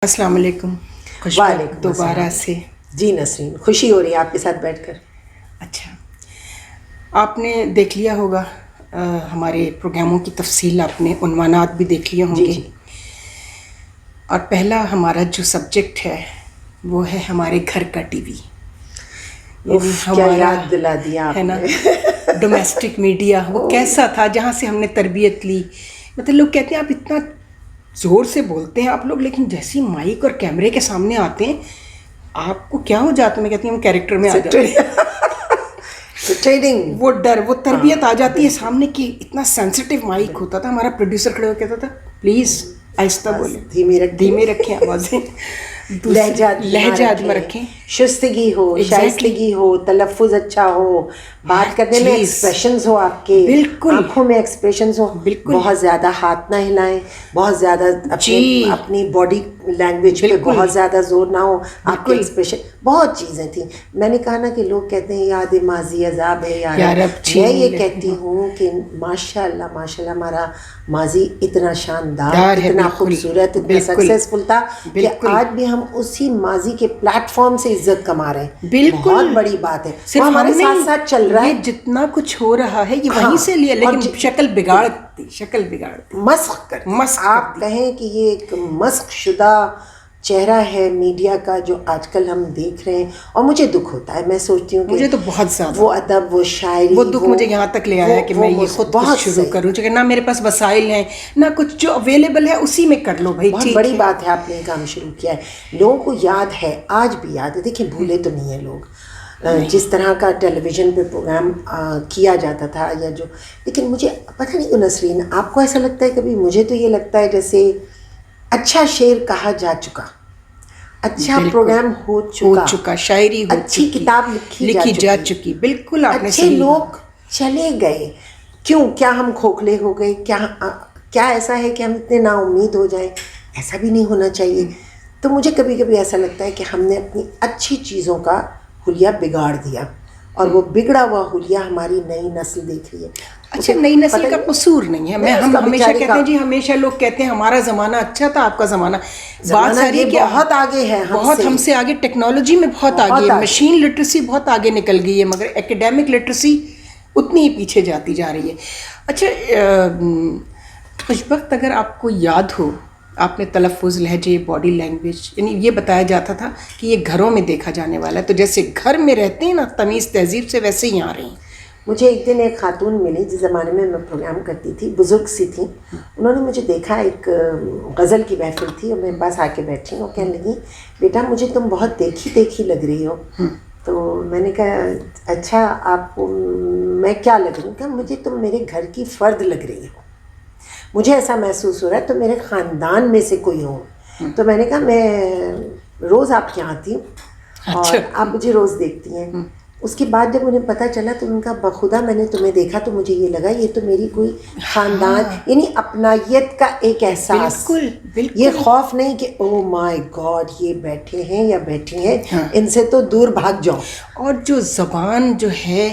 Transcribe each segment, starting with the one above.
السلام علیکم. وعلیکم دوبارہ السلام. سے. جی نسرین، خوشی ہو رہی ہے آپ کے ساتھ بیٹھ کر. اچھا، آپ نے دیکھ لیا ہوگا ہمارے پروگراموں کی تفصیل، آپ نے عنوانات بھی دیکھ لیے ہوں جی گے. جی. اور پہلا ہمارا جو سبجیکٹ ہے وہ ہے ہمارے گھر کا ٹی وی. یعنی کیا ہمارا یاد دلا دیا آپ ہے نا نے. ڈومیسٹک میڈیا وہ کیسا تھا جہاں سے ہم نے تربیت لی. مطلب لوگ کہتے ہیں آپ اتنا زور سے بولتے ہیں آپ لوگ، لیکن جیسی مائک اور کیمرے کے سامنے آتے ہیں آپ کو کیا ہو جاتا ہے. میں کہتی ہوں ہم کیریکٹر میں آ جاتے ہیں. ٹریڈنگ وہ ڈر، وہ تربیت آ جاتی ہے سامنے کی. اتنا سینسٹیو مائک ہوتا تھا. ہمارا پروڈیوسر کھڑے ہو کہتا تھا پلیز آہستہ بولیں، دھیمے رکھیں آوازیں، لہجہ میں رکھیں، شستگی ہو، شائستگی ہو، تلفظ اچھا ہو، بات کرنے میں ایکسپریشنز ہو، آپ کے آنکھوں میں ایکسپریشنز ہو. بہت زیادہ ہاتھ نہ ہلائیں، بہت زیادہ اپنی باڈی لینگویج پہ بہت زیادہ زور نہ ہو. آپ کے ایکسپریشن، بہت چیزیں تھیں. میں نے کہا نا کہ لوگ کہتے ہیں یاد ماضی عذاب ہے یا رب. میں یہ کہتی ہوں کہ ماشاء اللہ ماشاء اللہ ہمارا ماضی اتنا شاندار، اتنا خوبصورت، اتنا سکسیزفل تھا کہ آج بھی ہم اسی ماضی کے پلیٹ فارم سے عزت کما رہے ہیں. بہت بڑی بات ہے. وہ ہمارے ساتھ ساتھ چل رہا ہے. جتنا کچھ ہو رہا ہے یہ وہیں سے لیا، لیکن شکل بگاڑتی مسخ کرتی. آپ کہیں کہ یہ ایک مسخ شدہ چہرہ ہے میڈیا کا جو آج کل ہم دیکھ رہے ہیں. اور مجھے دکھ ہوتا ہے. میں سوچتی ہوں کہ مجھے تو بہت زیادہ وہ ادب، وہ شاعری، وہ دکھ مجھے یہاں تک لے آیا کہ میں یہ خود شروع کروں، چونکہ نہ میرے پاس وسائل ہیں نہ کچھ، جو اویلیبل ہے اسی میں کر لو بھائی. بہت بڑی بات ہے آپ نے کام شروع کیا ہے. لوگوں کو یاد ہے، آج بھی یاد ہے. دیکھیں بھولے تو نہیں ہیں لوگ. جس طرح کا ٹیلی ویژن پہ پروگرام کیا جاتا تھا یا جو، لیکن مجھے پتہ نہیں نسرین آپ کو ایسا لگتا ہے کبھی؟ مجھے تو یہ لگتا ہے جیسے اچھا شعر کہا جا چکا، اچھا پروگرام ہو چکا، شاعری ہو اچھی کتاب لکھی جا چکی. بالکل آپ نے اچھے لوگ چلے گئے. کیوں؟ کیا ہم کھوکھلے ہو گئے؟ کیا ایسا ہے کہ ہم اتنے نا امید ہو جائیں؟ ایسا بھی نہیں ہونا چاہیے. تو مجھے کبھی کبھی ایسا لگتا ہے کہ ہم نے اپنی اچھی چیزوں کا حلیہ بگاڑ دیا، اور وہ بگڑا ہوا حلیہ ہماری نئی نسل دیکھ رہی ہے. اچھا، نئی نسل کا قصور نہیں ہے. ہم ہمیشہ کہتے ہیں جی، ہمیشہ لوگ کہتے ہیں ہمارا زمانہ اچھا تھا، آپ کا زمانہ بات ساری کہ بہت آگے ہے، بہت ہم سے آگے. ٹیکنالوجی میں بہت آگے ہے، مشین لٹریسی بہت آگے نکل گئی ہے، مگر ایکیڈیمک لٹریسی اتنی ہی پیچھے جاتی جا رہی ہے. اچھا، اس وقت اگر آپ کو یاد ہو، آپ نے تلفظ، لہجے، باڈی لینگویج، یعنی یہ بتایا جاتا تھا کہ یہ گھروں میں دیکھا جانے والا ہے، تو جیسے گھر میں رہتے ہیں نا تمیز تہذیب سے، ویسے ہی آ رہے ہیں. مجھے ایک دن ایک خاتون ملی جس زمانے میں پروگرام کرتی تھی، بزرگ سی تھیں. انہوں نے مجھے دیکھا، ایک غزل کی محفل تھی اور میرے پاس آ کے بیٹھی. وہ کہنے لگی بیٹا مجھے تم بہت دیکھی دیکھی لگ رہی ہو. تو میں نے کہا اچھا آپ کو میں کیا لگ رہی ہوں؟ کہ مجھے تم میرے گھر کی فرد لگ رہی ہو. مجھے ایسا محسوس ہو رہا ہے تو میرے خاندان میں سے کوئی ہو. تو میں نے کہا میں روز آپ کے یہاں آتی ہوں اور آپ مجھے روز دیکھتی ہیں. اس کے بعد جب انہیں پتہ چلا تو ان کا بخدا میں نے تمہیں دیکھا تو مجھے یہ لگا یہ تو میری کوئی خاندان، یعنی اپنائیت کا ایک احساس. یہ خوف نہیں کہ او مائی گاڈ یہ بیٹھے ہیں یا بیٹھی ہیں، ان سے تو دور بھاگ جاؤ. اور جو زبان جو ہے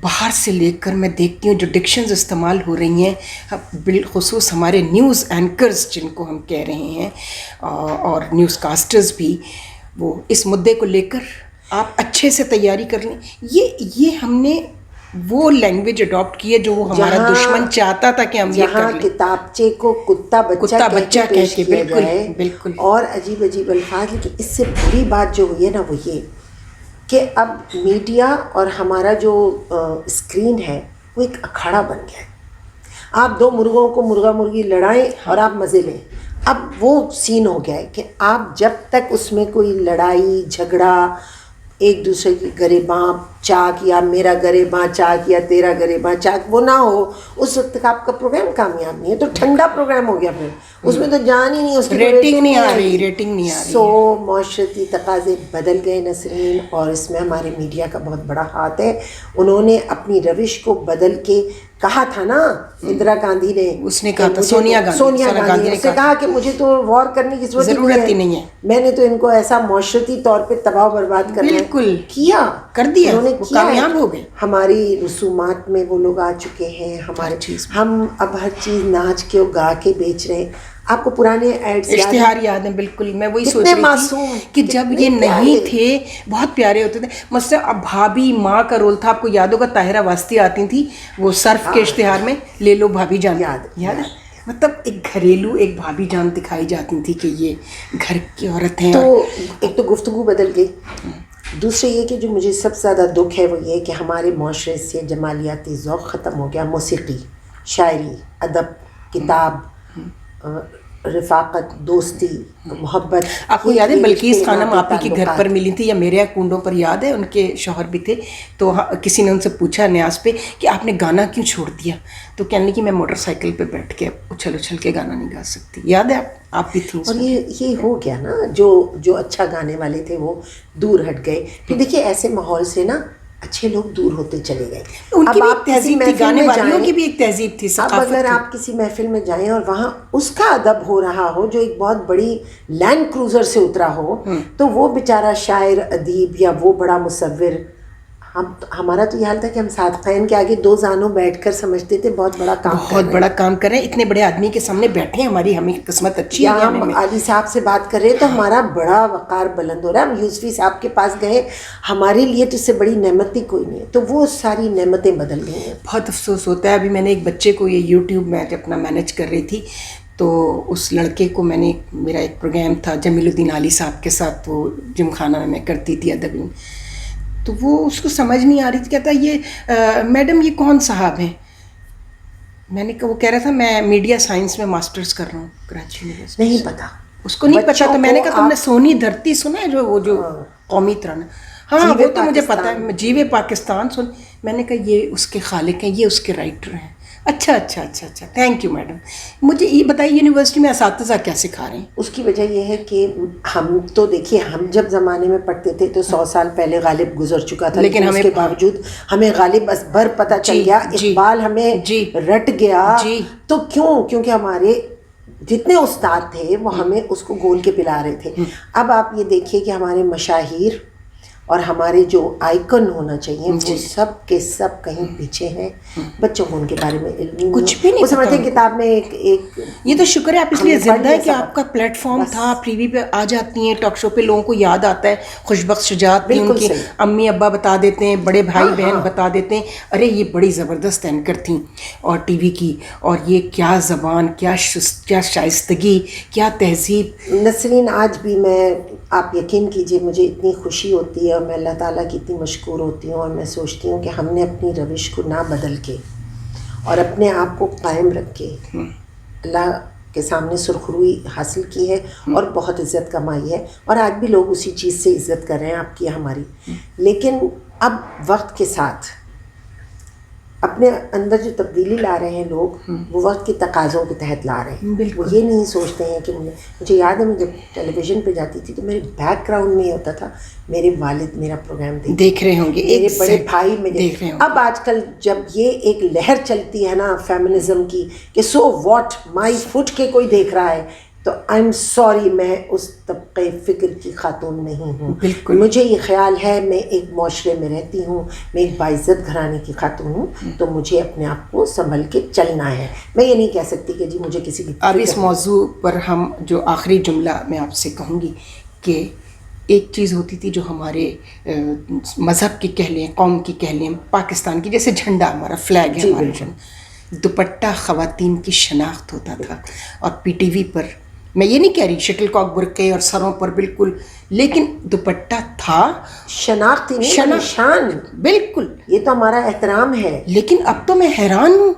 باہر سے لے کر میں دیکھتی ہوں جو ڈکشنز استعمال ہو رہی ہیں، بالخصوص ہمارے نیوز اینکرز جن کو ہم کہہ رہے ہیں اور نیوز کاسٹرز بھی، وہ اس مدعے کو لے کر آپ اچھے سے تیاری کر لیں. یہ ہم نے وہ لینگویج اڈاپٹ کی ہے جو وہ ہمارا دشمن چاہتا تھا کہ ہم یہ کر لیں. کتابچے کو کتا بچہ کہہ کے پیش کیا جائے، بالکل، اور عجیب عجیب الفاظ. لیکن اس سے بری بات جو ہوئی ہے نا وہ یہ کہ اب میڈیا اور ہمارا جو اسکرین ہے وہ ایک اکھاڑا بن گیا ہے. آپ دو مرغوں کو مرغا مرغی لڑائیں اور آپ مزے لیں. اب وہ سین ہو گیا ہے کہ آپ جب تک اس میں کوئی لڑائی جھگڑا، ایک دوسرے کی گریباں چاک یا میرا گریباں چاک یا تیرا گریباں چاک وہ نہ ہو، اس وقت تک آپ کا پروگرام کامیاب نہیں ہے. تو ٹھنڈا پروگرام ہو گیا، پھر اس میں تو جان ہی نہیں، اس کی ریٹنگ نہیں آ رہی. سو معاشرتی تقاضے بدل گئے نسرین، اور اس میں ہمارے میڈیا کا بہت بڑا ہاتھ ہے. انہوں نے اپنی روش کو بدل کے کہا تھا نا، اندرا گاندھی نے، اس نے کہا تھا، سونیا گاندھی نے کہا کہ مجھے تو وار کرنے کی ضرورت ہی نہیں ہے، میں نے تو ان کو ایسا معاشرتی طور پہ تباہ و برباد کرنا ہے. بالکل کر دیا، انہوں نے کامیاب ہو گئے. ہماری رسومات میں وہ لوگ آ چکے ہیں، ہم اب ہر چیز ناچ کے اور گا کے بیچ رہے ہیں. آپ کو پرانے ایڈز اشتہار یاد ہیں؟ بالکل، میں وہی سوچ رہی تھی کہ جب یہ نہیں تھے بہت پیارے ہوتے تھے. مثلا اب بھابھی ماں کا رول تھا، آپ کو یاد ہوگا طاہرہ واسطی آتی تھی وہ صرف کے اشتہار میں، لے لو بھابھی جان، یاد ہے؟ مطلب ایک گھریلو ایک بھابھی جان دکھائی جاتی تھی کہ یہ گھر کی عورت ہیں. تو ایک تو گفتگو بدل گئی، دوسرے یہ کہ جو مجھے سب سے زیادہ دکھ ہے وہ یہ کہ ہمارے معاشرے سے جمالیاتی ذوق ختم ہو گیا. موسیقی، شاعری، ادب، کتاب، رفاقت، دوستی، محبت. آپ کو یاد ہے بلقیس خانم آپ ہی کے گھر پر ملی تھی، یا میرے کنڈوں پر یاد ہے، ان کے شوہر بھی تھے، تو کسی نے ان سے پوچھا نیاز پہ کہ آپ نے گانا کیوں چھوڑ دیا، تو کہنے کہ میں موٹر سائیکل پہ بیٹھ کے اچھل اچھل کے گانا نہیں گا سکتی. یاد ہے آپ بھی تھیں؟ اور یہ ہو گیا نا، جو اچھا گانے والے تھے وہ دور ہٹ گئے. پھر دیکھیے ایسے ماحول سے نا اچھے لوگ دور ہوتے چلے گئے. ان کی بھی ایک تہذیب تھی، گانے والیوں کی بھی ایک تہذیب تھی، ثقافت اب اگر آپ کسی محفل میں جائیں اور وہاں اس کا ادب ہو رہا ہو جو ایک بہت بڑی لینڈ کروزر سے اترا ہو، تو وہ بیچارہ شاعر ادیب یا وہ بڑا مصور، ہمارا تو یہ حال تھا کہ ہم صادقین کے آگے دو زانوں بیٹھ کر سمجھتے تھے بہت بڑا کام بہت بڑا کام کر رہے ہیں، اتنے بڑے آدمی کے سامنے بیٹھے ہیں، ہمیں قسمت اچھی ہے. ہم علی صاحب سے بات کر رہے ہیں تو ہمارا بڑا وقار بلند ہو رہا ہے. ہم یوسفی صاحب کے پاس گئے، ہمارے لیے تو اس سے بڑی نعمت بھی کوئی نہیں ہے. تو وہ ساری نعمتیں بدل گئی ہیں. بہت افسوس ہوتا ہے. ابھی میں نے ایک بچے کو یہ یوٹیوب میں اپنا مینیج کر رہی تھی، تو اس لڑکے کو میں نے، میرا ایک پروگرام تھا جمیل الدین علی صاحب کے ساتھ، وہ جم خانہ میں کرتی تھی ادبی، تو وہ اس کو سمجھ نہیں آ رہی تھی. کہتا یہ میڈم یہ کون صاحب ہیں؟ میں نے کہا، وہ کہہ رہا تھا میں میڈیا سائنس میں ماسٹرز کر رہا ہوں کراچی یونیورسٹی. نہیں پتا، اس کو نہیں پتا. تو میں نے کہا تم نے سونی دھرتی سنا ہے، وہ جو قومی ترانہ؟ ہاں وہ تو مجھے پتا ہے، جیوے پاکستان سن. میں نے کہا یہ اس کے خالق ہیں، یہ اس کے رائٹر ہیں. اچھا اچھا اچھا اچھا، تھینک یو میڈم. مجھے یہ بتائیے یونیورسٹی میں اساتذہ کیا سکھا رہے ہیں؟ اس کی وجہ یہ ہے کہ ہم تو دیکھیے، ہم جب زمانے میں پڑھتے تھے تو 100 سال پہلے غالب گزر چکا تھا، لیکن اس کے باوجود ہمیں غالب ازبر پتہ چل گیا، اقبال ہمیں رٹ گیا. تو کیونکہ ہمارے جتنے استاد تھے وہ ہمیں اس کو گول کے پلا رہے تھے. اب آپ یہ دیکھیے کہ ہمارے مشاہیر اور ہمارے جو آئیکن ہونا چاہیے وہ سب کے سب کہیں پیچھے ہیں. بچوں کو ان کے بارے میں علم کچھ بھی نہیں، وہ سمجھتے ہیں کتاب میں ایک. یہ تو شکر ہے آپ اس لیے زندہ ہے کہ آپ کا پلیٹ فارم تھا، آپ ٹی وی پہ آ جاتی ہیں، ٹاک شو پہ لوگوں کو یاد آتا ہے. خوش بخت شجاعت بھی ان کی امی ابا بتا دیتے ہیں، بڑے بھائی بہن بتا دیتے ہیں، ارے یہ بڑی زبردست اینکر تھیں اور ٹی وی کی، اور یہ کیا زبان، کیا شائستگی، کیا تہذیب. نسرین آج بھی میں، آپ یقین کیجئے مجھے اتنی خوشی ہوتی ہے اور میں اللہ تعالیٰ کی اتنی مشکور ہوتی ہوں، اور میں سوچتی ہوں کہ ہم نے اپنی روش کو نہ بدل کے اور اپنے آپ کو قائم رکھ کے اللہ کے سامنے سرخروئی حاصل کی ہے اور بہت عزت کمائی ہے. اور آج بھی لوگ اسی چیز سے عزت کر رہے ہیں، آپ کی ہماری. لیکن اب وقت کے ساتھ اپنے اندر جو تبدیلی لا رہے ہیں لوگ، وہ وقت کے تقاضوں کے تحت لا رہے ہیں. وہ یہ نہیں سوچتے ہیں کہ مجھے یاد ہے میں جب ٹیلی ویژن پہ جاتی تھی تو میرے بیک گراؤنڈ میں یہ ہوتا تھا میرے والد میرا پروگرام دیکھ رہے ہوں گے، میرے بڑے بھائی میرے. اب آج کل جب یہ ایک لہر چلتی ہے نا فیمنزم کی کہ سو واٹ مائی فٹ کے کوئی دیکھ رہا ہے، تو آئی ایم سوری، میں اس طبقے فکر کی خاتون نہیں ہوں. بالکل. مجھے یہ خیال ہے میں ایک معاشرے میں رہتی ہوں، میں ایک باعزت گھرانے کی خاتون ہوں، تو مجھے اپنے آپ کو سنبھل کے چلنا ہے. میں یہ نہیں کہہ سکتی کہ جی مجھے کسی کی. اب اس موضوع پر ہم جو آخری جملہ میں آپ سے کہوں گی کہ ایک چیز ہوتی تھی جو ہمارے مذہب کی کہہ لیں، قوم کی کہہ لیں، پاکستان کی، جیسے جھنڈا ہمارا فلیگ ہے ہمارا، دوپٹہ خواتین کی شناخت ہوتا تھا. اور پی ٹی وی پر، میں یہ نہیں کہہ رہی شٹل کاک برقعے اور سروں پر، بالکل، لیکن دوپٹہ تھا، شناخت ہی نہیں، نشان. بالکل، یہ تو ہمارا احترام ہے. لیکن اب تو میں حیران ہوں،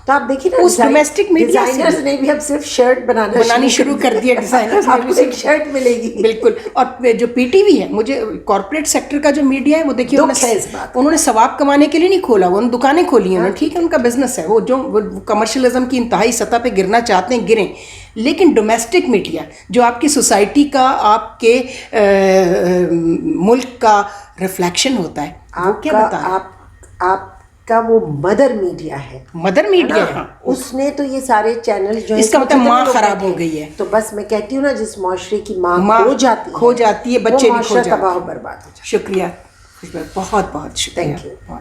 تو آپ دیکھیے نا اس ڈومیسٹک میڈیا ڈیزائنرز نے بھی اب صرف شرٹ بنانی شروع کر دی ہے. ڈیزائنرز آپ کو ایک شرٹ ملے گی. بالکل. اور جو پی ٹی وی ہے، مجھے کارپوریٹ سیکٹر کا جو میڈیا ہے وہ دیکھیے انہوں نے ثواب کمانے کے لیے نہیں کھولا، وہ دکانیں کھولی ہیں انہوں نے، ٹھیک ہے ان کا بزنس ہے، وہ جو کمرشلزم کی انتہائی سطح پہ گرنا چاہتے ہیں گریں. لیکن ڈومیسٹک میڈیا جو آپ کی سوسائٹی کا، آپ کے ملک کا ریفلیکشن ہوتا ہے، وہ کیا بتا رہا ہے؟ آپ کا وہ مدر میڈیا ہے، مدر میڈیا ہے، اس نے تو یہ سارے چینل جو اس کا مطلب ماں خراب ہو گئی ہے. تو بس میں کہتی ہوں نا، جس معاشرے کی ماں کھو جاتی ہے، بچے نہیں کھو جاتے، تباہ و برباد ہو جاتے. شکریہ، بہت بہت شکریہ. Thank you.